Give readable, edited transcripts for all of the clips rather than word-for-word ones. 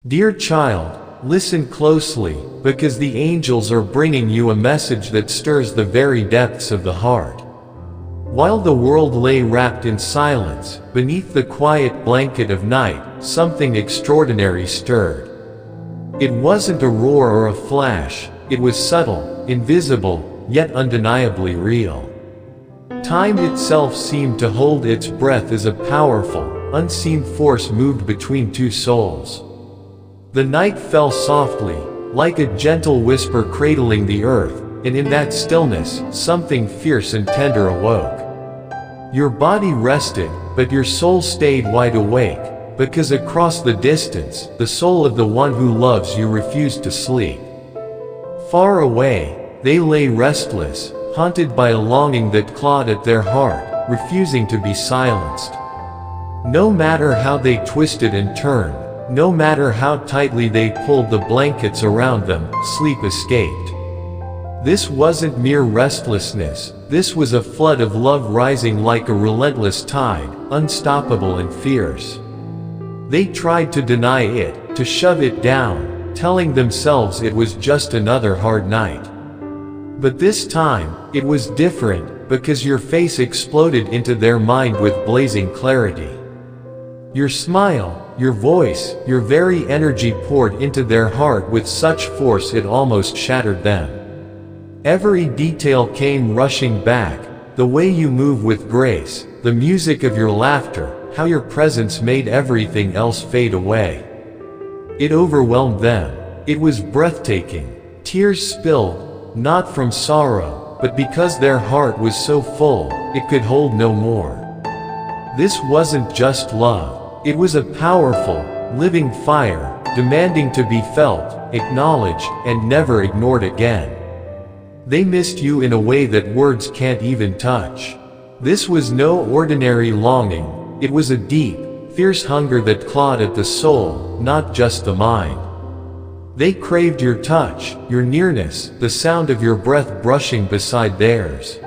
Dear child, listen closely, because the angels are bringing you a message that stirs the very depths of the heart. While the world lay wrapped in silence, beneath the quiet blanket of night, something extraordinary stirred. It wasn't a roar or a flash, it was subtle, invisible, yet undeniably real. Time itself seemed to hold its breath as a powerful, unseen force moved between two souls. The night fell softly, like a gentle whisper cradling the earth, and in that stillness, something fierce and tender awoke. Your body rested, but your soul stayed wide awake, because across the distance, the soul of the one who loves you refused to sleep. Far away, they lay restless, haunted by a longing that clawed at their heart, refusing to be silenced. No matter how they twisted and turned, no matter how tightly they pulled the blankets around them, sleep escaped. This wasn't mere restlessness, this was a flood of love rising like a relentless tide, unstoppable and fierce. They tried to deny it, to shove it down, telling themselves it was just another hard night. But this time, it was different, because your face exploded into their mind with blazing clarity. Your smile, your voice, your very energy poured into their heart with such force it almost shattered them. Every detail came rushing back, the way you move with grace, the music of your laughter, how your presence made everything else fade away. It overwhelmed them. It was breathtaking. Tears spilled, not from sorrow, but because their heart was so full, it could hold no more. This wasn't just love. It was a powerful, living fire, demanding to be felt, acknowledged, and never ignored again. They missed you in a way that words can't even touch. This was no ordinary longing, it was a deep, fierce hunger that clawed at the soul, not just the mind. They craved your touch, your nearness, the sound of your breath brushing beside theirs.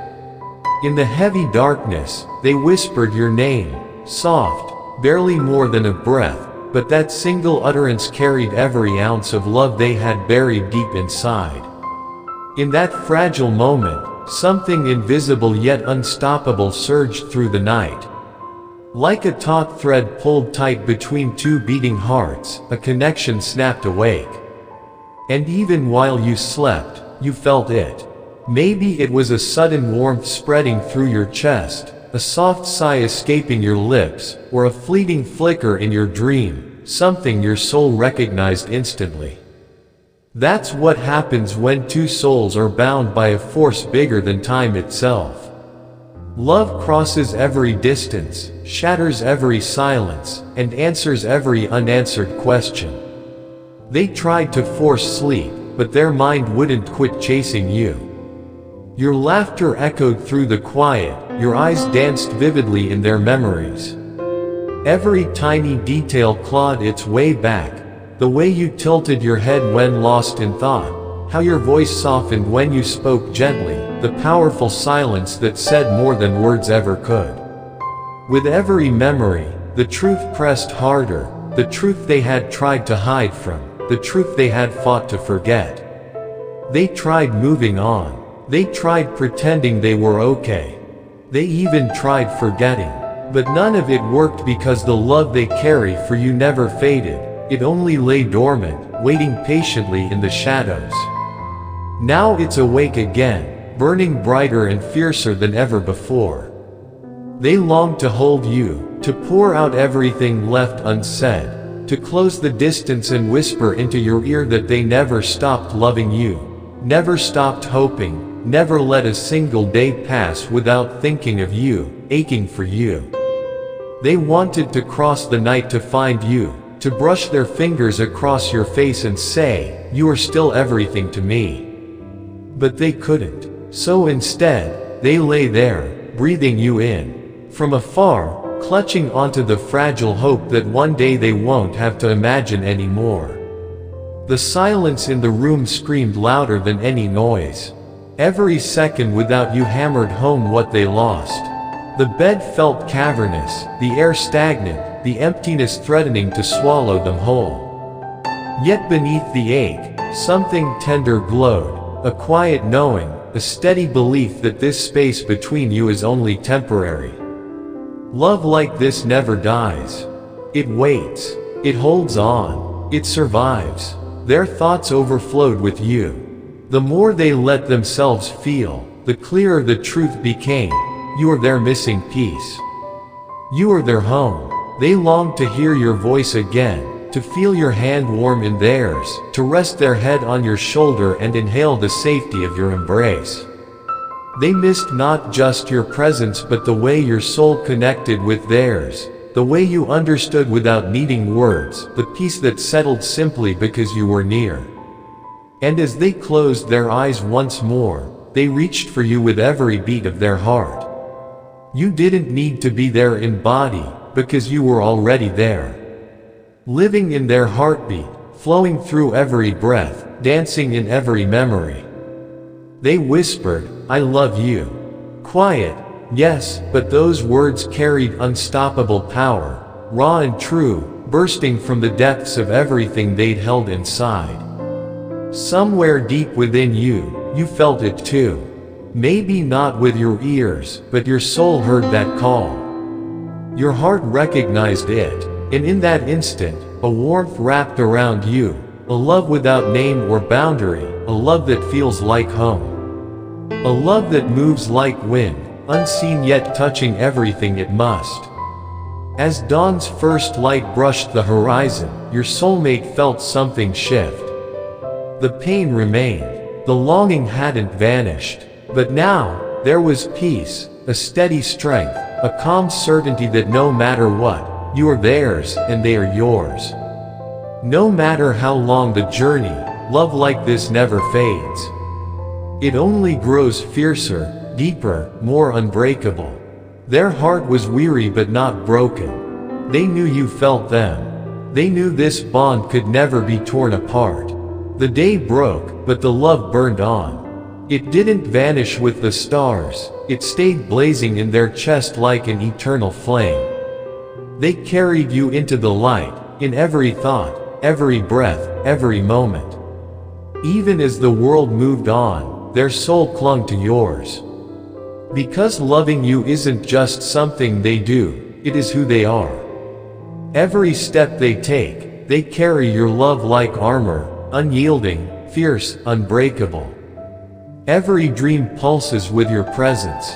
In the heavy darkness, they whispered your name, soft, barely more than a breath, but that single utterance carried every ounce of love they had buried deep inside. In that fragile moment, something invisible yet unstoppable surged through the night. Like a taut thread pulled tight between two beating hearts, a connection snapped awake. And even while you slept, you felt it. Maybe it was a sudden warmth spreading through your chest, a soft sigh escaping your lips, or a fleeting flicker in your dream, something your soul recognized instantly. That's what happens when two souls are bound by a force bigger than time itself. Love crosses every distance, shatters every silence, and answers every unanswered question. They tried to force sleep, but their mind wouldn't quit chasing you. Your laughter echoed through the quiet, your eyes danced vividly in their memories. Every tiny detail clawed its way back, the way you tilted your head when lost in thought, how your voice softened when you spoke gently, the powerful silence that said more than words ever could. With every memory, the truth pressed harder, the truth they had tried to hide from, the truth they had fought to forget. They tried moving on. They tried pretending they were okay. They even tried forgetting. But none of it worked because the love they carry for you never faded. It only lay dormant, waiting patiently in the shadows. Now it's awake again, burning brighter and fiercer than ever before. They long to hold you, to pour out everything left unsaid, to close the distance and whisper into your ear that they never stopped loving you, never stopped hoping, never let a single day pass without thinking of you, aching for you. They wanted to cross the night to find you, to brush their fingers across your face and say, "You are still everything to me." But they couldn't. So instead, they lay there, breathing you in. From afar, clutching onto the fragile hope that one day they won't have to imagine anymore. The silence in the room screamed louder than any noise. Every second without you hammered home what they lost. The bed felt cavernous, the air stagnant, the emptiness threatening to swallow them whole. Yet beneath the ache, something tender glowed, a quiet knowing, a steady belief that this space between you is only temporary. Love like this never dies. It waits. It holds on. It survives. Their thoughts overflowed with you. The more they let themselves feel, the clearer the truth became. You are their missing piece. You are their home. They long to hear your voice again, to feel your hand warm in theirs, to rest their head on your shoulder and inhale the safety of your embrace. They missed not just your presence but the way your soul connected with theirs, the way you understood without needing words, the peace that settled simply because you were near. And as they closed their eyes once more, they reached for you with every beat of their heart. You didn't need to be there in body, because you were already there. Living in their heartbeat, flowing through every breath, dancing in every memory. They whispered, "I love you." Quiet, yes, but those words carried unstoppable power, raw and true, bursting from the depths of everything they'd held inside. Somewhere deep within you, you felt it too. Maybe not with your ears, but your soul heard that call. Your heart recognized it, and in that instant, a warmth wrapped around you, a love without name or boundary, a love that feels like home. A love that moves like wind, unseen yet touching everything it must. As dawn's first light brushed the horizon, your soulmate felt something shift. The pain remained, the longing hadn't vanished, but now, there was peace, a steady strength, a calm certainty that no matter what, you are theirs and they are yours. No matter how long the journey, love like this never fades. It only grows fiercer, deeper, more unbreakable. Their heart was weary but not broken. They knew you felt them. They knew this bond could never be torn apart. The day broke, but the love burned on. It didn't vanish with the stars, it stayed blazing in their chest like an eternal flame. They carried you into the light, in every thought, every breath, every moment. Even as the world moved on, their soul clung to yours. Because loving you isn't just something they do, it is who they are. Every step they take, they carry your love like armor, unyielding, fierce, unbreakable. Every dream pulses with your presence.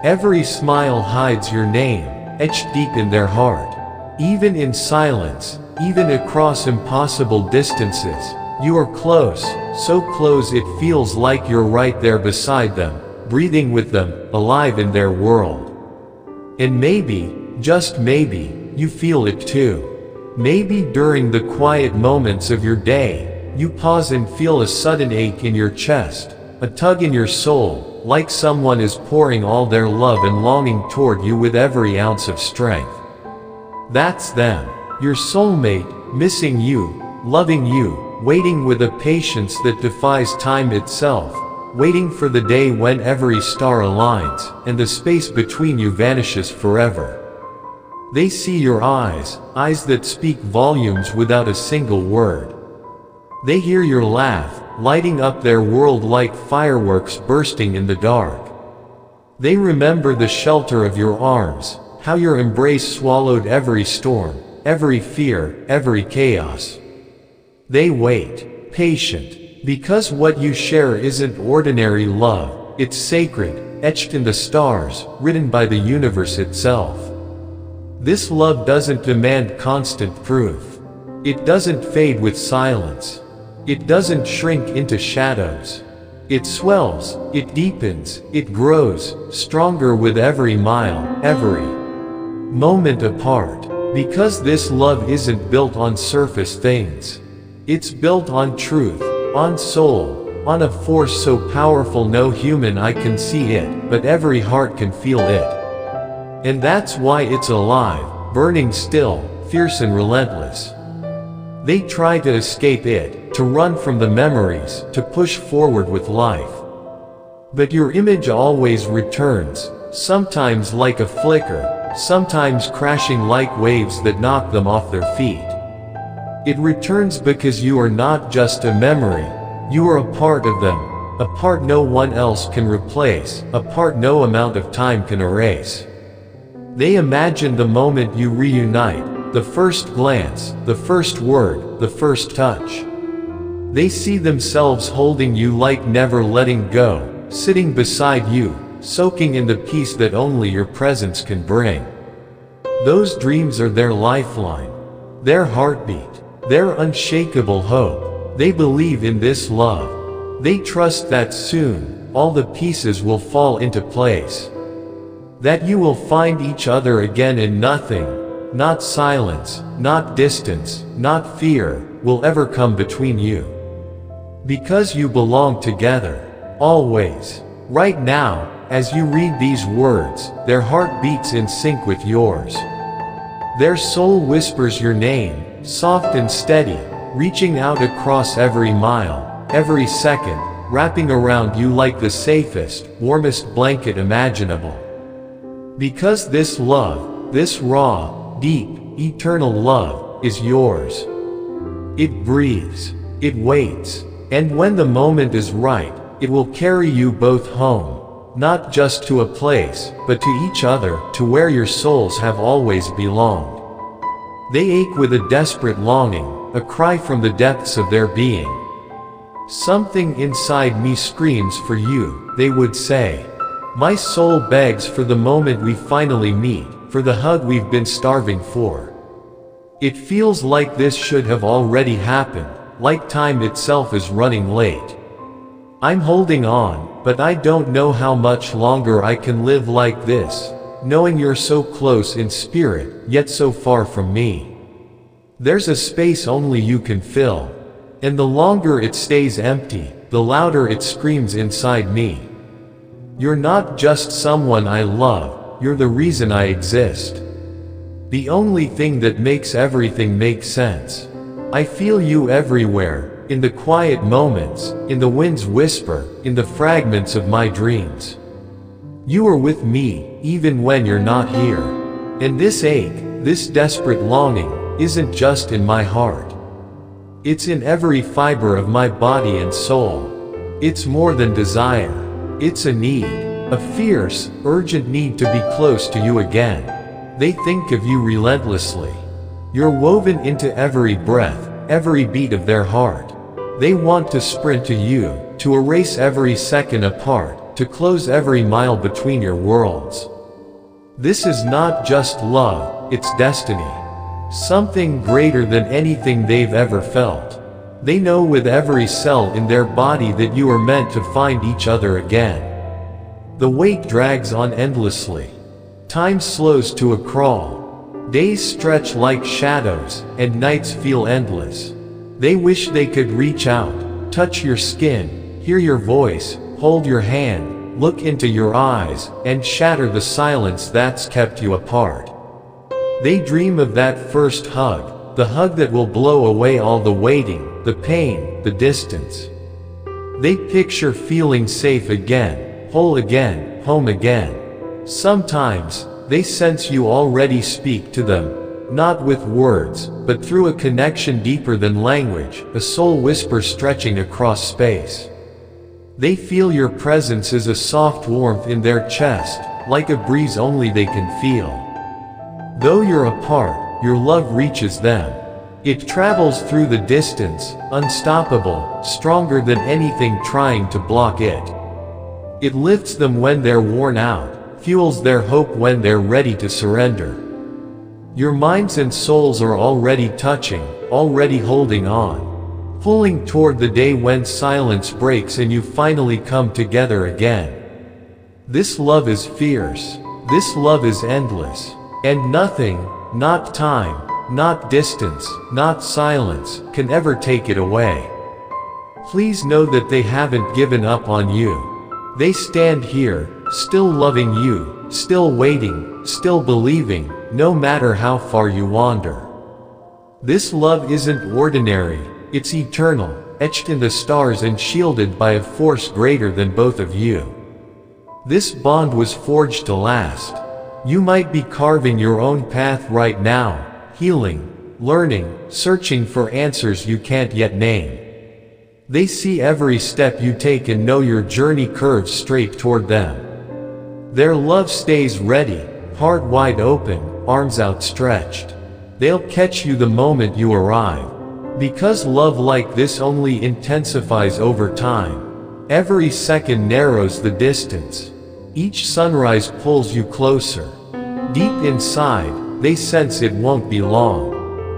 Every smile hides your name, etched deep in their heart. Even in silence, even across impossible distances, you are close, so close it feels like you're right there beside them, breathing with them, alive in their world. And maybe, just maybe, you feel it too. Maybe during the quiet moments of your day, you pause and feel a sudden ache in your chest, a tug in your soul, like someone is pouring all their love and longing toward you with every ounce of strength. That's them, your soulmate, missing you, loving you, waiting with a patience that defies time itself, waiting for the day when every star aligns, and the space between you vanishes forever. They see your eyes, eyes that speak volumes without a single word. They hear your laugh, lighting up their world like fireworks bursting in the dark. They remember the shelter of your arms, how your embrace swallowed every storm, every fear, every chaos. They wait, patient, because what you share isn't ordinary love, it's sacred, etched in the stars, written by the universe itself. This love doesn't demand constant proof. It doesn't fade with silence. It doesn't shrink into shadows. It swells, it deepens, it grows, stronger with every mile, every moment apart. Because this love isn't built on surface things. It's built on truth, on soul, on a force so powerful no human eye can see it, but every heart can feel it. And that's why it's alive, burning still, fierce and relentless. They try to escape it, to run from the memories, to push forward with life. But your image always returns, sometimes like a flicker, sometimes crashing like waves that knock them off their feet. It returns because you are not just a memory, you are a part of them, a part no one else can replace, a part no amount of time can erase. They imagine the moment you reunite, the first glance, the first word, the first touch. They see themselves holding you like never letting go, sitting beside you, soaking in the peace that only your presence can bring. Those dreams are their lifeline, their heartbeat, their unshakable hope. They believe in this love. They trust that soon, all the pieces will fall into place. That you will find each other again and nothing, not silence, not distance, not fear, will ever come between you. Because you belong together, always. Right now, as you read these words, their heart beats in sync with yours. Their soul whispers your name, soft and steady, reaching out across every mile, every second, wrapping around you like the safest, warmest blanket imaginable. Because this love, this raw, deep, eternal love, is yours. It breathes, it waits, and when the moment is right, it will carry you both home. Not just to a place, but to each other, to where your souls have always belonged. They ache with a desperate longing, a cry from the depths of their being. Something inside me screams for you, they would say. My soul begs for the moment we finally meet, for the hug we've been starving for. It feels like this should have already happened, like time itself is running late. I'm holding on, but I don't know how much longer I can live like this, knowing you're so close in spirit, yet so far from me. There's a space only you can fill, and the longer it stays empty, the louder it screams inside me. You're not just someone I love, you're the reason I exist. The only thing that makes everything make sense. I feel you everywhere. In the quiet moments, in the wind's whisper, in the fragments of my dreams. You are with me, even when you're not here. And this ache, this desperate longing, isn't just in my heart. It's in every fiber of my body and soul. It's more than desire. It's a need, a fierce, urgent need to be close to you again. They think of you relentlessly. You're woven into every breath, every beat of their heart. They want to sprint to you, to erase every second apart, to close every mile between your worlds. This is not just love, it's destiny. Something greater than anything they've ever felt. They know with every cell in their body that you are meant to find each other again. The wait drags on endlessly. Time slows to a crawl. Days stretch like shadows, and nights feel endless. They wish they could reach out, touch your skin, hear your voice, hold your hand, look into your eyes, and shatter the silence that's kept you apart. They dream of that first hug, the hug that will blow away all the waiting, the pain, the distance. They picture feeling safe again, whole again, home again. Sometimes, they sense you already speak to them. Not with words, but through a connection deeper than language, a soul whisper stretching across space. They feel your presence is a soft warmth in their chest, like a breeze only they can feel. Though you're apart, your love reaches them. It travels through the distance, unstoppable, stronger than anything trying to block it. It lifts them when they're worn out, fuels their hope when they're ready to surrender. Your minds and souls are already touching, already holding on, pulling toward the day when silence breaks and you finally come together again. This love is fierce, this love is endless, and nothing, not time, not distance, not silence, can ever take it away. Please know that they haven't given up on you. They stand here, still loving you, still waiting, still believing, no matter how far you wander. This love isn't ordinary, it's eternal, etched in the stars and shielded by a force greater than both of you. This bond was forged to last. You might be carving your own path right now, healing, learning, searching for answers you can't yet name. They see every step you take and know your journey curves straight toward them. Their love stays ready, heart wide open, arms outstretched. They'll catch you the moment you arrive. Because love like this only intensifies over time. Every second narrows the distance. Each sunrise pulls you closer. Deep inside, they sense it won't be long.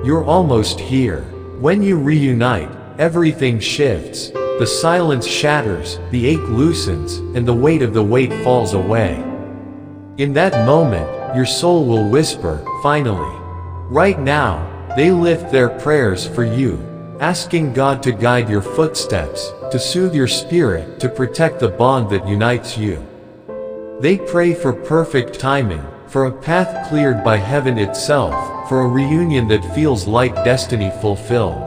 You're almost here. When you reunite, everything shifts. The silence shatters, the ache loosens, and the weight of the weight falls away. In that moment, your soul will whisper, finally. Right now, they lift their prayers for you, asking God to guide your footsteps, to soothe your spirit, to protect the bond that unites you. They pray for perfect timing, for a path cleared by heaven itself, for a reunion that feels like destiny fulfilled.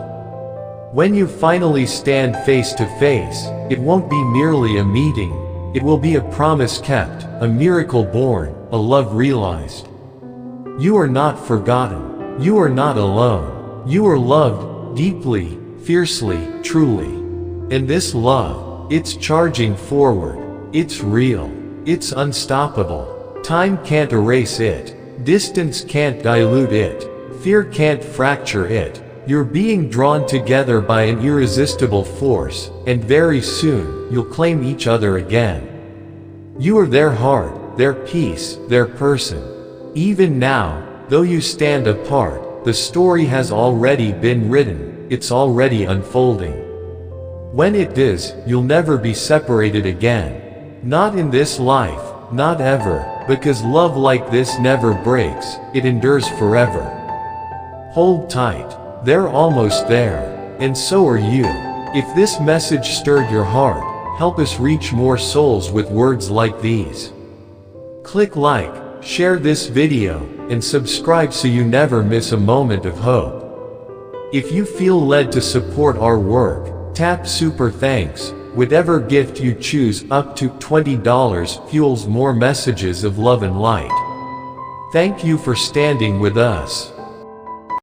When you finally stand face to face, it won't be merely a meeting, it will be a promise kept, a miracle born, a love realized. You are not forgotten. You are not alone. You are loved, deeply, fiercely, truly. And this love, it's charging forward. It's real. It's unstoppable. Time can't erase it. Distance can't dilute it. Fear can't fracture it. You're being drawn together by an irresistible force, and very soon, you'll claim each other again. You are their heart, their peace, their person. Even now, though you stand apart, the story has already been written, it's already unfolding. When it does, you'll never be separated again. Not in this life, not ever, because love like this never breaks, it endures forever. Hold tight. They're almost there. And so are you. If this message stirred your heart, help us reach more souls with words like these. Click like, share this video, and subscribe so you never miss a moment of hope. If you feel led to support our work, tap Super Thanks. Whatever gift you choose, up to $20, fuels more messages of love and light. Thank you for standing with us.